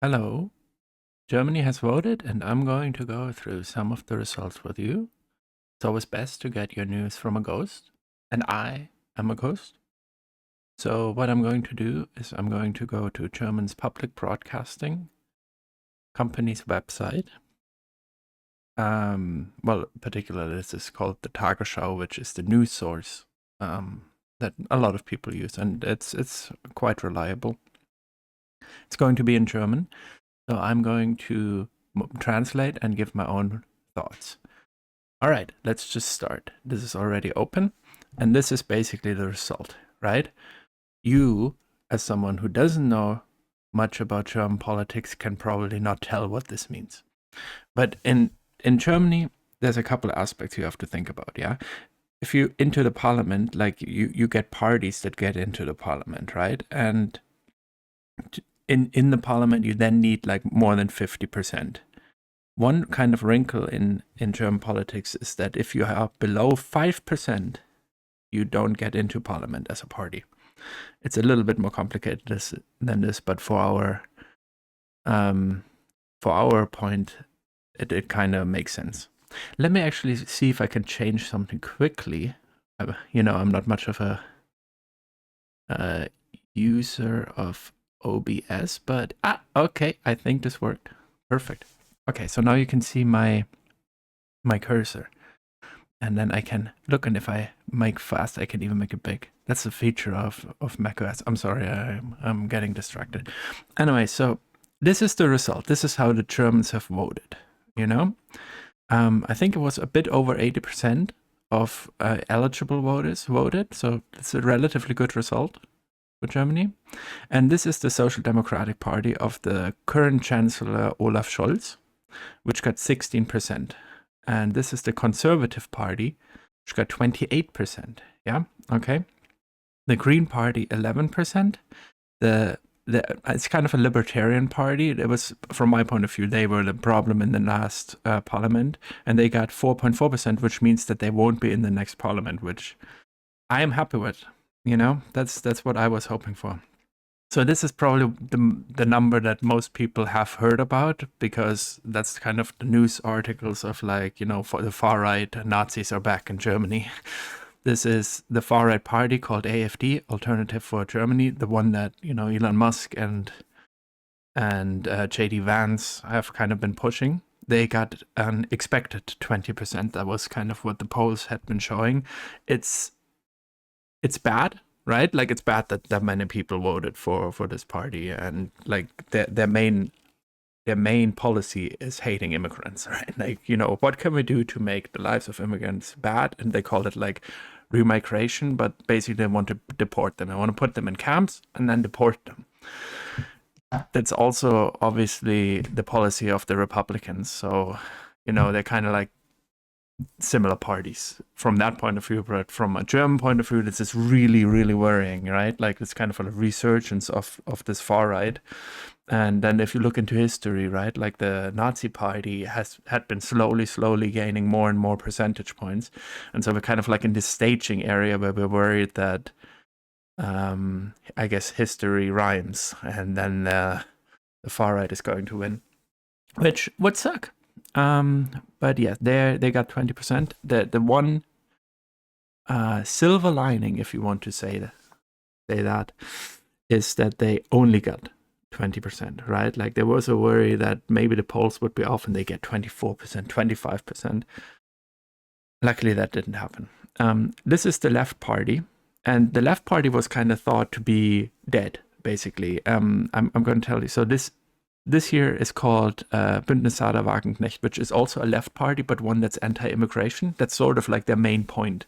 Hello. Germany has voted, and I'm going to go through some of the results with you. It's always best to get your news from a ghost, and I am a ghost. So, what I'm going to do is I'm going to go to German's public broadcasting company's website. Well, particularly this is called the Tagesschau, which is the news source that a lot of people use, and it's quite reliable. It's going to be in German. So I'm going to translate and give my own thoughts. All right, let's just start. This is already open, and this is basically the result, right? You, as someone who doesn't know much about German politics, can probably not tell what this means. But in Germany, there's a couple of aspects you have to think about, yeah? If you into the parliament, like you get parties that get into the parliament, right? And in the parliament, you then need like more than 50%. One kind of wrinkle in German politics is that if you are below 5%, you don't get into parliament as a party. It's a little bit more complicated than this, but for our point, it kind of makes sense. Let me actually see if I can change something quickly. I'm not much of a user of OBS, but okay, I think this worked. Perfect. Okay, so now you can see my cursor. And then I can look, and if I make fast, I can even make it big. That's a feature of macOS. I'm sorry, I'm getting distracted. Anyway, so this is the result. This is how the Germans have voted, I think it was a bit over 80% of eligible voters voted, so it's a relatively good result for Germany. And this is the Social Democratic Party of the current Chancellor Olaf Scholz, which got 16%. And this is the Conservative Party, which got 28%. Yeah, okay. The Green Party, 11%. It's kind of a libertarian party. It was, from my point of view, they were the problem in the last parliament, and they got 4.4%, which means that they won't be in the next parliament, which I am happy with. That's what I was hoping for. So this is probably the number that most people have heard about, because that's kind of the news articles of, like, for the far right, Nazis are back in Germany. This is the far right party called AfD, Alternative for Germany, the one that Elon Musk and JD Vance have kind of been pushing. They got an expected 20%. That was kind of what the polls had been showing. It's bad, right? Like, it's bad that that many people voted for this party, and like their main policy is hating immigrants, right? Like, what can we do to make the lives of immigrants bad? And they call it like remigration, but basically they want to deport them. They want to put them in camps and then deport them. That's also obviously the policy of the Republicans. So, they're kind of like similar parties from that point of view, but from a German point of view, this is really, really worrying, right? Like, it's kind of a resurgence of this far right. And then if you look into history, right, like the Nazi party had been slowly gaining more and more percentage points. And so we're kind of like in this staging area where we're worried that, I guess, history rhymes, and then the far right is going to win, which would suck. But yeah, they got 20%. The one silver lining, if you want to say that, is that they only got 20%, right? Like, there was a worry that maybe the polls would be off and they get 24%, 25%. Luckily, that didn't happen. This is the Left Party, and the Left Party was kind of thought to be dead, basically. I'm going to tell you. So this here is called Bündnis Sarah Wagenknecht, which is also a left party, but one that's anti-immigration. That's sort of like their main point.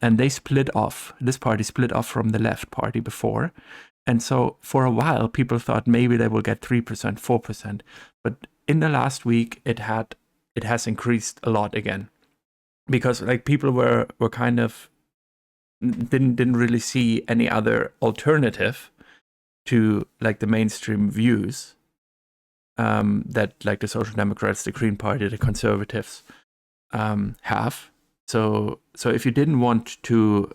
And they split off. This party split off from the Left Party before. And so for a while, people thought maybe they will get 3%, 4%. But in the last week, it has increased a lot again. Because, like, people were kind of didn't really see any other alternative to, like, the mainstream views that, like, the Social Democrats, the Green Party, the Conservatives have. So if you didn't want to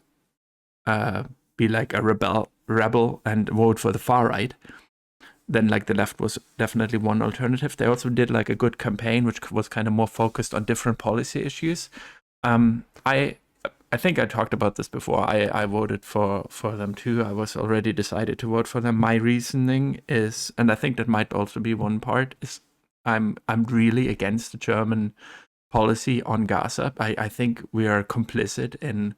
be like a rebel and vote for the far right, then like the left was definitely one alternative. They also did like a good campaign, which was kind of more focused on different policy issues. I think I talked about this before. I voted for them too. I was already decided to vote for them. My reasoning is, and I think that might also be one part, is I'm really against the German policy on Gaza. I think we are complicit in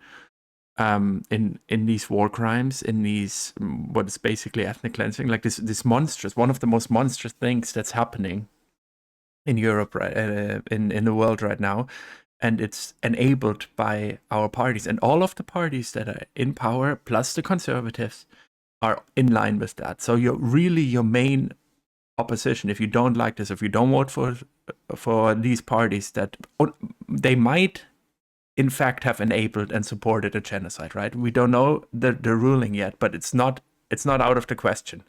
these war crimes, in these what is basically ethnic cleansing, like this monstrous, one of the most monstrous things that's happening in Europe, right, in the world right now, and it's enabled by our parties, and all of the parties that are in power, plus the conservatives, are in line with that. So you're really your main opposition if you don't like this, if you don't vote for these parties, that they might in fact have enabled and supported a genocide, right? We don't know the ruling yet, but it's not out of the question.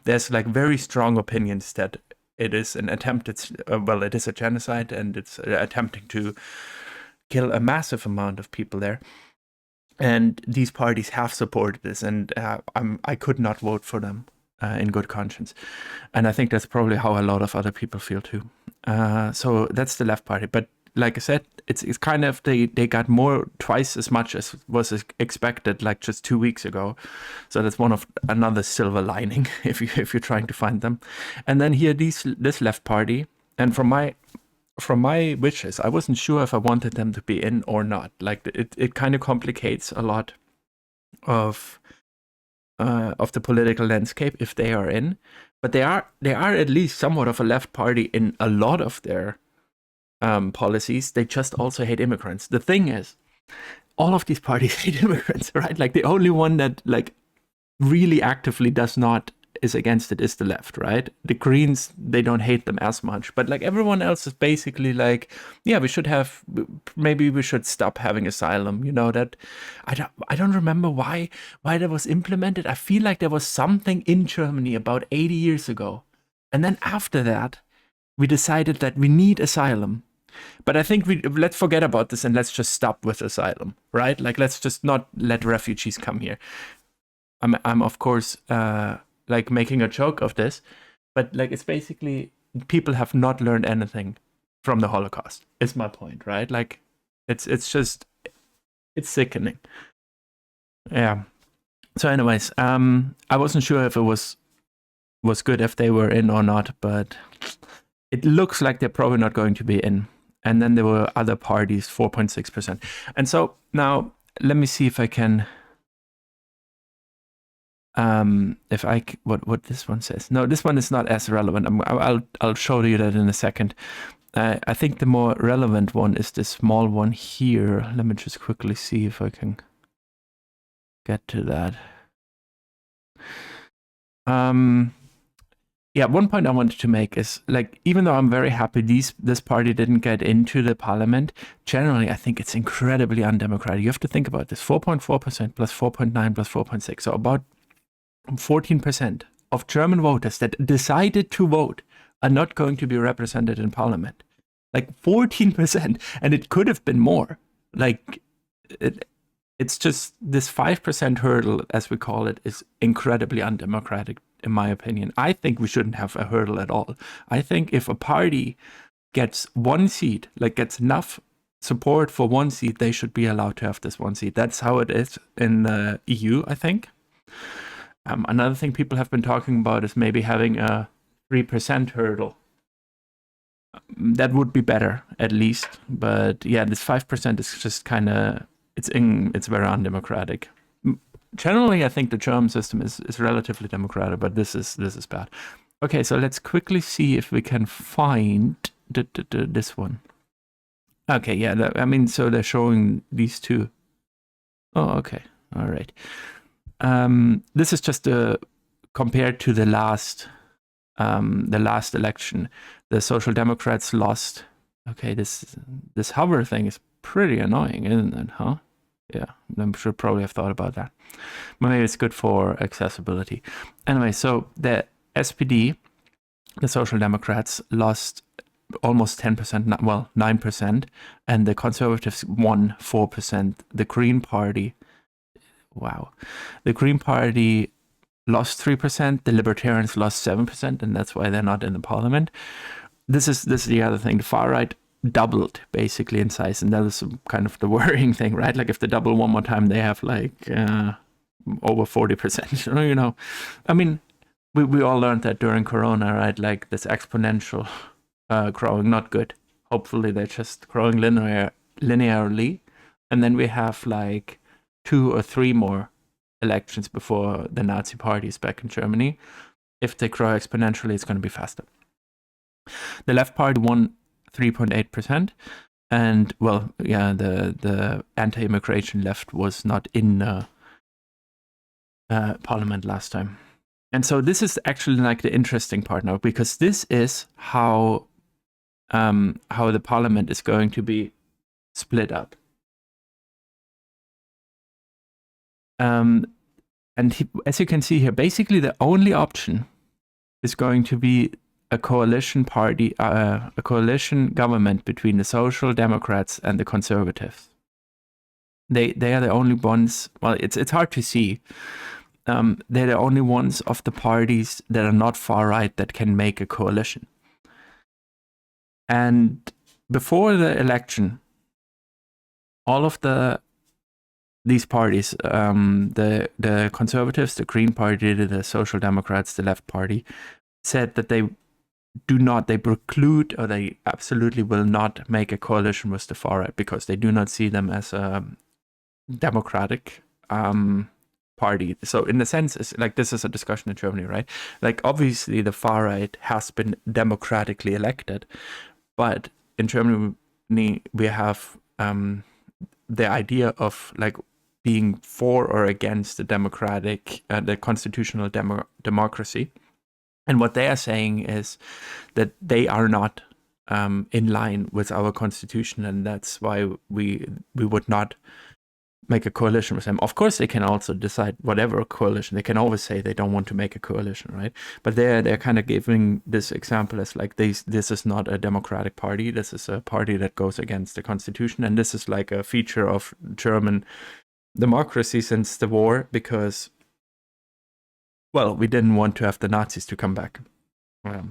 There's like very strong opinions that it is an attempted, it is a genocide, and it's attempting to kill a massive amount of people there. And these parties have supported this, and I could not vote for them in good conscience. And I think that's probably how a lot of other people feel too. So that's the left party. But like I said, it's kind of, they got twice as much as was expected like just 2 weeks ago. So that's another silver lining if you're trying to find them. And then here this left party, and from my wishes, I wasn't sure if I wanted them to be in or not. Like it kind of complicates a lot of the political landscape if they are in, but they are at least somewhat of a left party in a lot of their policies. They just also hate immigrants. The thing is, all of these parties hate immigrants, right? Like the only one that like really actively is against it is the left, right? The Greens, they don't hate them as much, but like everyone else is basically like, yeah, maybe we should stop having asylum. You know, that I don't remember why that was implemented. I feel like there was something in Germany about 80 years ago, and then after that we decided that we need asylum. But I think let's forget about this and let's just stop with asylum, right? Like let's just not let refugees come here. I'm of course like making a joke of this, but like it's basically people have not learned anything from the Holocaust, is my point, right? Like it's sickening. Yeah. So anyways, I wasn't sure if it was good if they were in or not, but it looks like they're probably not going to be in. And then there were other parties, 4.6%. And so now let me see if I can what this one says. No, this one is not as relevant. I'll show you that in a second. I think the more relevant one is this small one here. Let me just quickly see if I can get to that. Yeah, one point I wanted to make is, like, even though I'm very happy this party didn't get into the parliament, generally I think it's incredibly undemocratic. You have to think about this: 4.4% plus 4.9 plus 4.6, so about 14% of German voters that decided to vote are not going to be represented in parliament. Like 14%, and it could have been more. Like it's just this 5% hurdle, as we call it, is incredibly undemocratic, in my opinion. I think we shouldn't have a hurdle at all. I think if a party gets one seat, like gets enough support for one seat, they should be allowed to have this one seat. That's how it is in the EU, I think. Another thing people have been talking about is maybe having a 3% hurdle. That would be better, at least. But yeah, this 5% is just kind of, it's very undemocratic. Generally, I think the German system is relatively democratic, but this is bad. Okay, so let's quickly see if we can find this one. Okay, yeah, I mean, so they're showing these two. Oh, okay, all right. This is just compared to the last election. The Social Democrats lost. Okay, this hover thing is pretty annoying, isn't it? Huh? Yeah, I should probably have thought about that. Maybe it's good for accessibility. Anyway, so the SPD, the Social Democrats, lost almost 10%, well, 9%, and the Conservatives won 4%. The Green Party, wow. The Green Party lost 3%, the Libertarians lost 7%, and that's why they're not in the parliament. This is the other thing. The far right doubled basically in size, and that is kind of the worrying thing, right? Like if they double one more time, they have like over 40%. You know, I mean, we all learned that during Corona, right? Like this exponential growing, not good. Hopefully they're just growing linearly, and then we have like 2 or 3 more elections before the Nazi party is back in Germany. If they grow exponentially, it's going to be faster. The left party won 3.8%, and well, yeah, the anti-immigration left was not in parliament last time. And so this is actually like the interesting part now, because this is how the parliament is going to be split up. And as you can see here, basically the only option is going to be a coalition party, a coalition government between the Social Democrats and the Conservatives. They are the only ones. Well, it's hard to see. They're the only ones of the parties that are not far right that can make a coalition. And before the election, all of these parties, the Conservatives, the Green Party, the Social Democrats, the Left Party, said that they preclude, or they absolutely will not make a coalition with the far right, because they do not see them as a democratic party. So in the sense, it's like, this is a discussion in Germany, right? Like obviously the far right has been democratically elected, but in Germany we have the idea of like being for or against the democratic, the constitutional democracy. And what they are saying is that they are not in line with our constitution, and that's why we would not make a coalition with them. Of course, they can also decide whatever coalition. They can always say they don't want to make a coalition, right? But they're kind of giving this example as like this is not a democratic party. This is a party that goes against the constitution, and this is like a feature of German democracy since the war, because, well, we didn't want to have the Nazis to come back.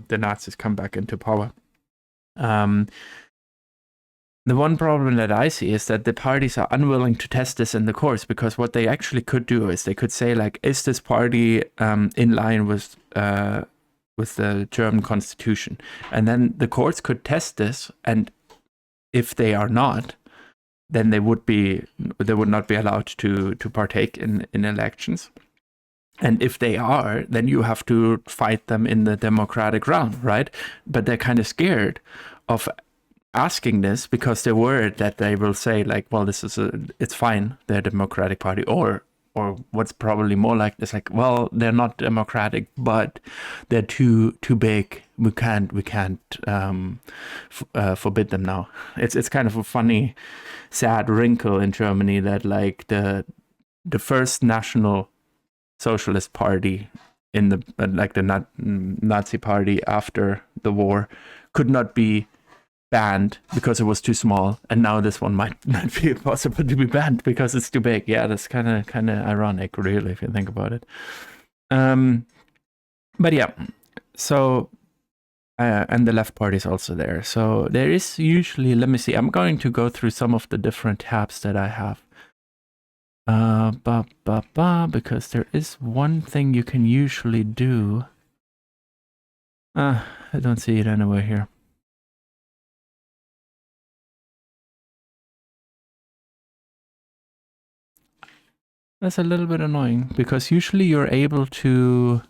The Nazis come back into power. The one problem that I see is that the parties are unwilling to test this in the courts, because what they actually could do is they could say, like, is this party in line with the German constitution? And then the courts could test this, and if they are not, then they would not be allowed to partake in elections. And if they are, then you have to fight them in the democratic round, right? But they're kind of scared of asking this, because they're worried that they will say, like, well, it's fine, they're a democratic party, or what's probably more like this, like, well, they're not democratic, but they're too big. We can't forbid them now. It's kind of a funny, sad wrinkle in Germany that, like, the first national socialist party in the the Nazi party after the war could not be banned because it was too small, and now this one might not be possible to be banned because it's too big. Yeah, that's kind of ironic, really, if you think about it. But yeah, so and the left party is also there. So there is usually, let me see, I'm going to go through some of the different tabs that I have. Because there is one thing you can usually do. I don't see it anywhere here. That's a little bit annoying, because usually you're able to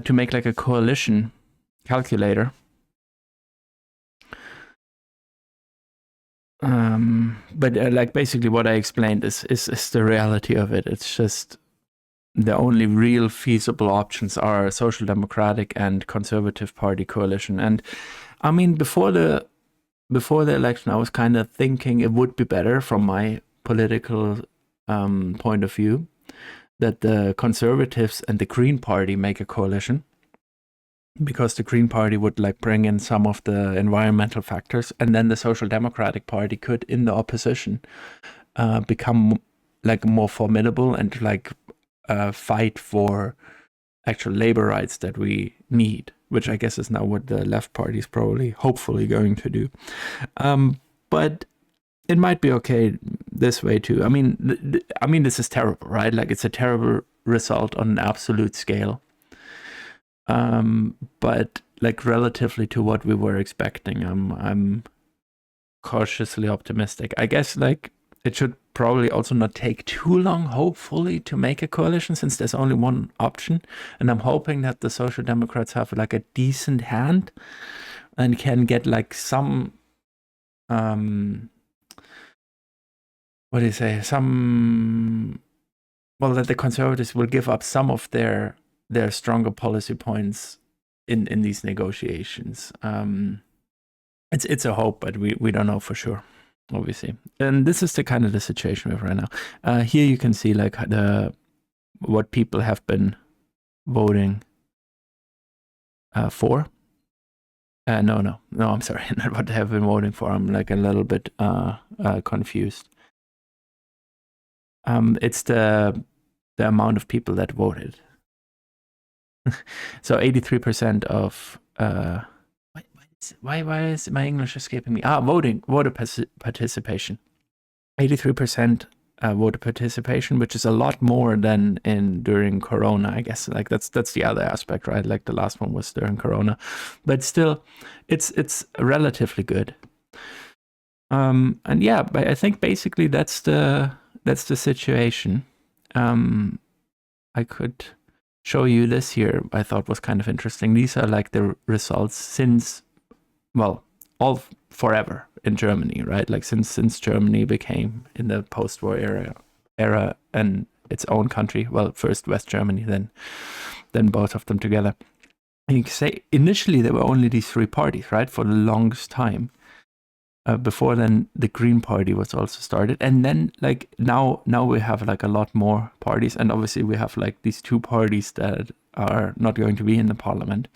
make like a coalition calculator. But like basically what I explained is the reality of it. It's just the only real feasible options are Social Democratic and Conservative Party coalition. And I mean, before the election, I was kind of thinking it would be better from my political point of view that the Conservatives and the Green Party make a coalition, because the Green Party would like bring in some of the environmental factors, and then the Social Democratic Party could, in the opposition, become like more formidable and like fight for actual labor rights that we need, which I guess is now what the left party is probably, hopefully, going to do. But it might be okay this way too. I mean, this is terrible, right? Like, it's a terrible result on an absolute scale. But like relatively to what we were expecting, I'm cautiously optimistic. I guess like it should probably also not take too long, hopefully, to make a coalition, since there's only one option. And I'm hoping that the Social Democrats have like a decent hand and can get like some what do you say? That the Conservatives will give up some of their stronger policy points in these negotiations. It's a hope, but we don't know for sure, obviously. And this is the kind of the situation we have right now. Here you can see like what people have been voting for. No, I'm sorry, not what they have been voting for. I'm like a little bit confused. It's the amount of people that voted. So 83% of why is my English escaping me? Voter participation. 83% voter participation, which is a lot more than during Corona, I guess. Like that's the other aspect, right? Like the last one was during Corona, but still, it's relatively good. And yeah, but I think basically that's the situation. I could show you this here. I thought was kind of interesting. These are like the results since, well, all forever in Germany, right? Like since Germany became in the post-war era and its own country. Well, first West Germany, then both of them together. And you can say initially there were only these three parties, right, for the longest time. Before then, the Green Party was also started, and then like now we have like a lot more parties, and obviously we have like these two parties that are not going to be in the parliament.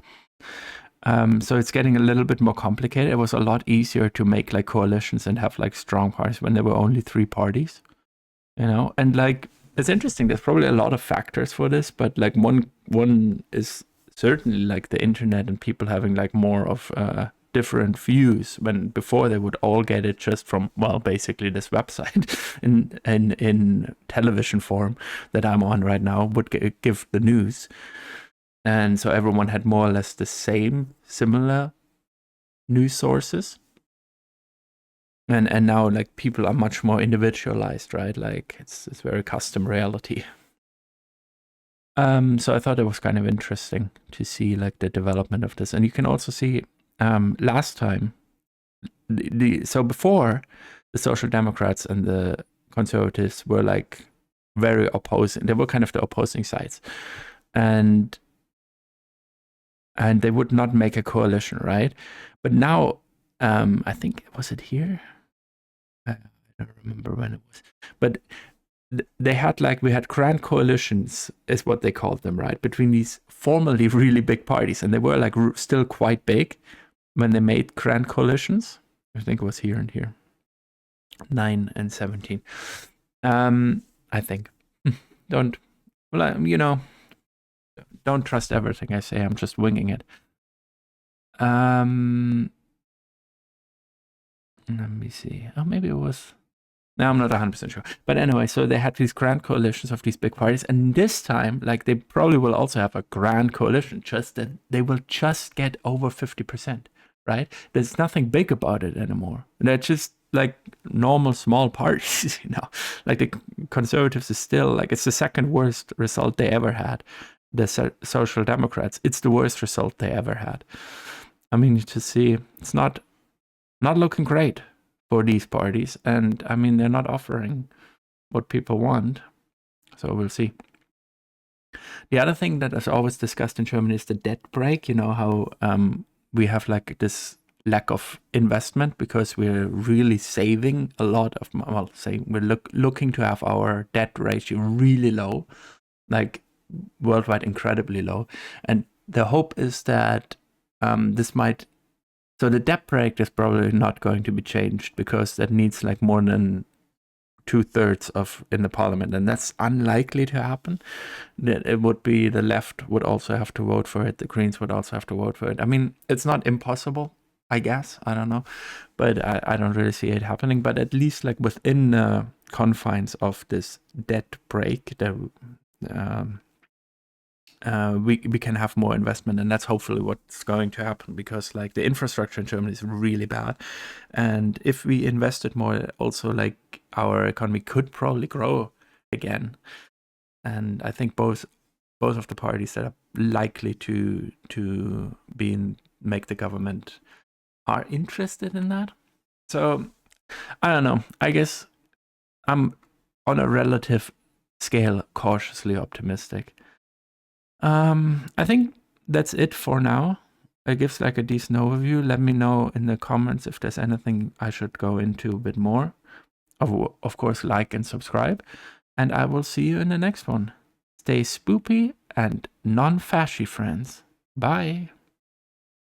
So it's getting a little bit more complicated. It was a lot easier to make like coalitions and have like strong parties when there were only three parties, and like it's interesting. There's probably a lot of factors for this, but like one is certainly like the internet and people having like more of different views, when before they would all get it just from, well, basically this website in television form that I'm on right now would give the news. And so everyone had more or less the similar news sources. And now like people are much more individualized, right? Like it's very custom reality. So I thought it was kind of interesting to see like the development of this. And you can also see last time, so before, the Social Democrats and the Conservatives were like very opposing. They were kind of the opposing sides, and they would not make a coalition, right? But now, I think, was it here? I don't remember when it was, but they had like, we had grand coalitions, is what they called them, right? Between these formerly really big parties, and they were like still quite big when they made grand coalitions. I think it was here and here, 9 and 17. I think. Don't trust everything I say. I'm just winging it. Let me see. Oh, maybe it was. No, I'm not 100% sure. But anyway, so they had these grand coalitions of these big parties. And this time, like, they probably will also have a grand coalition, just that they will just get over 50%, right? There's nothing big about it anymore. They're just like normal small parties, Like the Conservatives is still like, it's the second worst result they ever had. The Social Democrats, it's the worst result they ever had. I mean, to see, it's not looking great for these parties, and I mean, they're not offering what people want, so we'll see. The other thing that is always discussed in Germany is the debt break. How we have like this lack of investment because we're really saving a lot of, we're looking to have our debt ratio really low, like worldwide incredibly low, and the hope is that this might. So the debt break is probably not going to be changed because that needs like more than 2/3 of in the parliament, and that's unlikely to happen. It would be the left would also have to vote for it. The Greens would also have to vote for it. I mean, it's not impossible, I guess. I don't know, but I don't really see it happening. But at least like within the confines of this debt break, we can have more investment, and that's hopefully what's going to happen, because like the infrastructure in Germany is really bad, and if we invested more, also like our economy could probably grow again. And I think both of the parties that are likely to make the government are interested in that. So I don't know. I guess I'm on a relative scale cautiously optimistic. I think that's it for now. It gives like a decent overview. Let me know in the comments if there's anything I should go into a bit more. Of course, like and subscribe. And I will see you in the next one. Stay spoopy and non-fashy, friends. Bye.